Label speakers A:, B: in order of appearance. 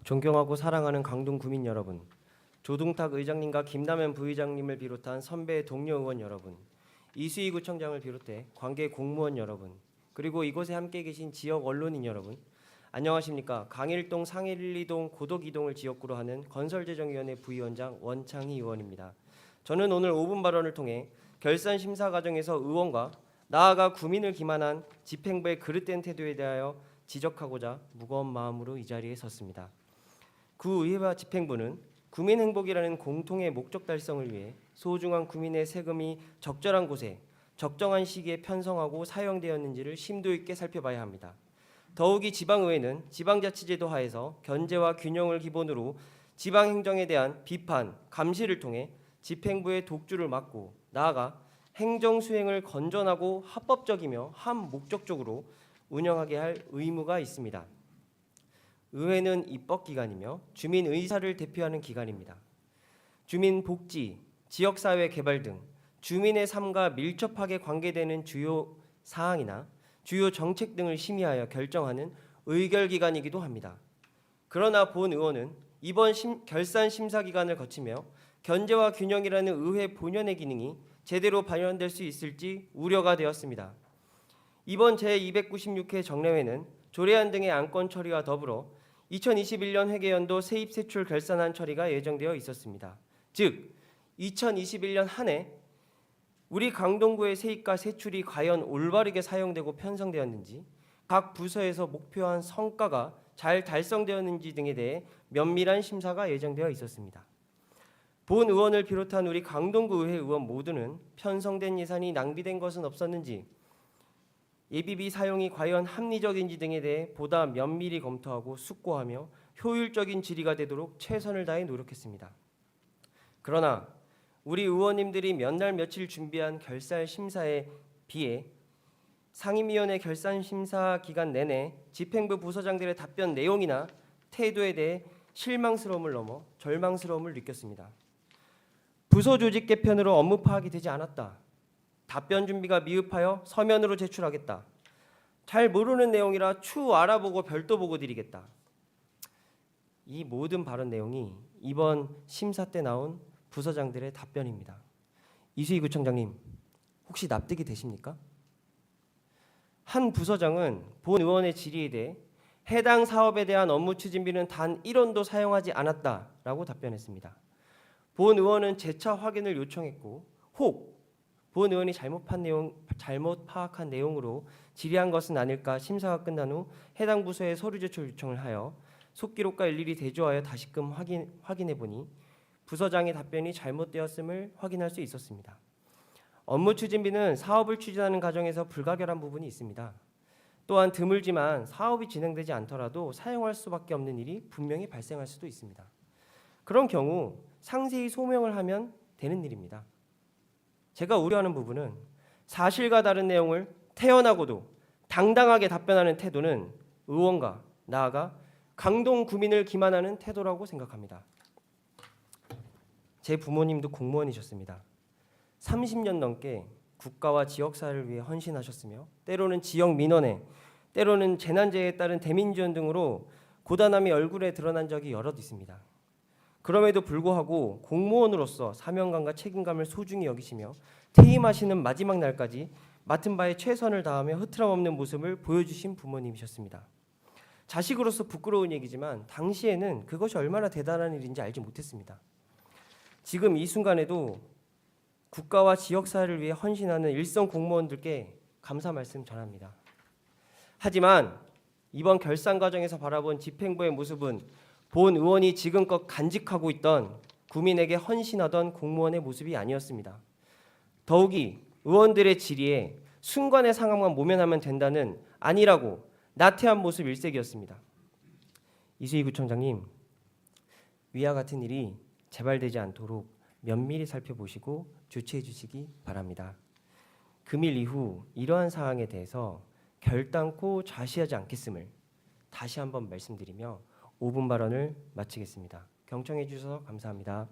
A: 존경하고 사랑하는 강동 구민 여러분, 조동탁 의장님과 김남현 부의장님을 비롯한 선배 동료 의원 여러분, 이수희 구청장을 비롯해 관계 공무원 여러분, 그리고 이곳에 함께 계신 지역 언론인 여러분, 안녕하십니까. 강일동 상일리동 고덕이동을 지역구로 하는 건설재정위원회 부위원장 원창희 의원입니다. 저는 오늘 5분 발언을 통해 결산 심사 과정에서 의원과 나아가 구민을 기만한 집행부의 그릇된 태도에 대하여 지적하고자 무거운 마음으로 이 자리에 섰습니다. 구의회와 집행부는 구민 행복이라는 공통의 목적 달성을 위해 소중한 구민의 세금이 적절한 곳에 적정한 시기에 편성하고 사용되었는지를 심도 있게 살펴봐야 합니다. 더욱이 지방의회는 지방자치제도 하에서 견제와 균형을 기본으로 지방행정에 대한 비판, 감시를 통해 집행부의 독주를 막고 나아가 행정수행을 건전하고 합법적이며 함목적적으로 운영하게 할 의무가 있습니다. 의회는 입법기관이며 주민 의사를 대표하는 기관입니다. 주민 복지, 지역사회 개발 등 주민의 삶과 밀접하게 관계되는 주요 사항이나 주요 정책 등을 심의하여 결정하는 의결기관이기도 합니다. 그러나 본 의원은 이번 결산 심사 기간을 거치며 견제와 균형이라는 의회 본연의 기능이 제대로 발현될 수 있을지 우려가 되었습니다. 이번 제296회 정례회는 조례안 등의 안건 처리와 더불어 2021년 회계연도 세입 세출 결산안 처리가 예정되어 있었습니다. 즉 2021년 한 해 우리 강동구의 세입과 세출이 과연 올바르게 사용되고 편성되었는지, 각 부서에서 목표한 성과가 잘 달성되었는지 등에 대해 면밀한 심사가 예정되어 있었습니다. 본 의원을 비롯한 우리 강동구 의회 의원 모두는 편성된 예산이 낭비된 것은 없었는지, 예비비 사용이 과연 합리적인지 등에 대해 보다 면밀히 검토하고 숙고하며 효율적인 질의가 되도록 최선을 다해 노력했습니다. 그러나 우리 의원님들이 몇 날 며칠 준비한 결산 심사에 비해 상임위원회 결산 심사 기간 내내 집행부 부서장들의 답변 내용이나 태도에 대해 실망스러움을 넘어 절망스러움을 느꼈습니다. 부서 조직 개편으로 업무 파악이 되지 않았다. 답변 준비가 미흡하여 서면으로 제출하겠다. 잘 모르는 내용이라 추후 알아보고 별도 보고 드리겠다. 이 모든 발언 내용이 이번 심사 때 나온 부서장들의 답변입니다. 이수희 구청장님, 혹시 납득이 되십니까? 한 부서장은 본 의원의 질의에 대해 해당 사업에 대한 업무 추진비는 단 1원도 사용하지 않았다라고 답변했습니다. 본 의원은 재차 확인을 요청했고, 혹 본 의원이 잘못 파악한 내용으로 질의한 것은 아닐까 심사가 끝난 후 해당 부서에 서류 제출 요청을 하여 속기록과 일일이 대조하여 다시금 확인해 보니 부서장의 답변이 잘못되었음을 확인할 수 있었습니다. 업무 추진비는 사업을 추진하는 과정에서 불가결한 부분이 있습니다. 또한 드물지만 사업이 진행되지 않더라도 사용할 수밖에 없는 일이 분명히 발생할 수도 있습니다. 그런 경우 상세히 소명을 하면 되는 일입니다. 제가 우려하는 부분은 사실과 다른 내용을 태연하고도 당당하게 답변하는 태도는 의원과 나아가 강동 구민을 기만하는 태도라고 생각합니다. 제 부모님도 공무원이셨습니다. 30년 넘게 국가와 지역사회를 위해 헌신하셨으며 때로는 지역 민원에, 때로는 재난재해에 따른 대민지원 등으로 고단함이 얼굴에 드러난 적이 여럿 있습니다. 그럼에도 불구하고 공무원으로서 사명감과 책임감을 소중히 여기시며 퇴임하시는 마지막 날까지 맡은 바에 최선을 다하며 흐트럼없는 모습을 보여주신 부모님이셨습니다. 자식으로서 부끄러운 얘기지만 당시에는 그것이 얼마나 대단한 일인지 알지 못했습니다. 지금 이 순간에도 국가와 지역사회를 위해 헌신하는 일선 공무원들께 감사 말씀 전합니다. 하지만 이번 결산 과정에서 바라본 집행부의 모습은 본 의원이 지금껏 간직하고 있던 구민에게 헌신하던 공무원의 모습이 아니었습니다. 더욱이 의원들의 질의에 순간의 상황만 모면하면 된다는 아니라고 나태한 모습 일색이었습니다. 이수희 구청장님, 위와 같은 일이 재발되지 않도록 면밀히 살펴보시고 조치해 주시기 바랍니다. 금일 이후 이러한 사항에 대해서 결단코 좌시하지 않겠음을 다시 한번 말씀드리며 5분 발언을 마치겠습니다. 경청해 주셔서 감사합니다.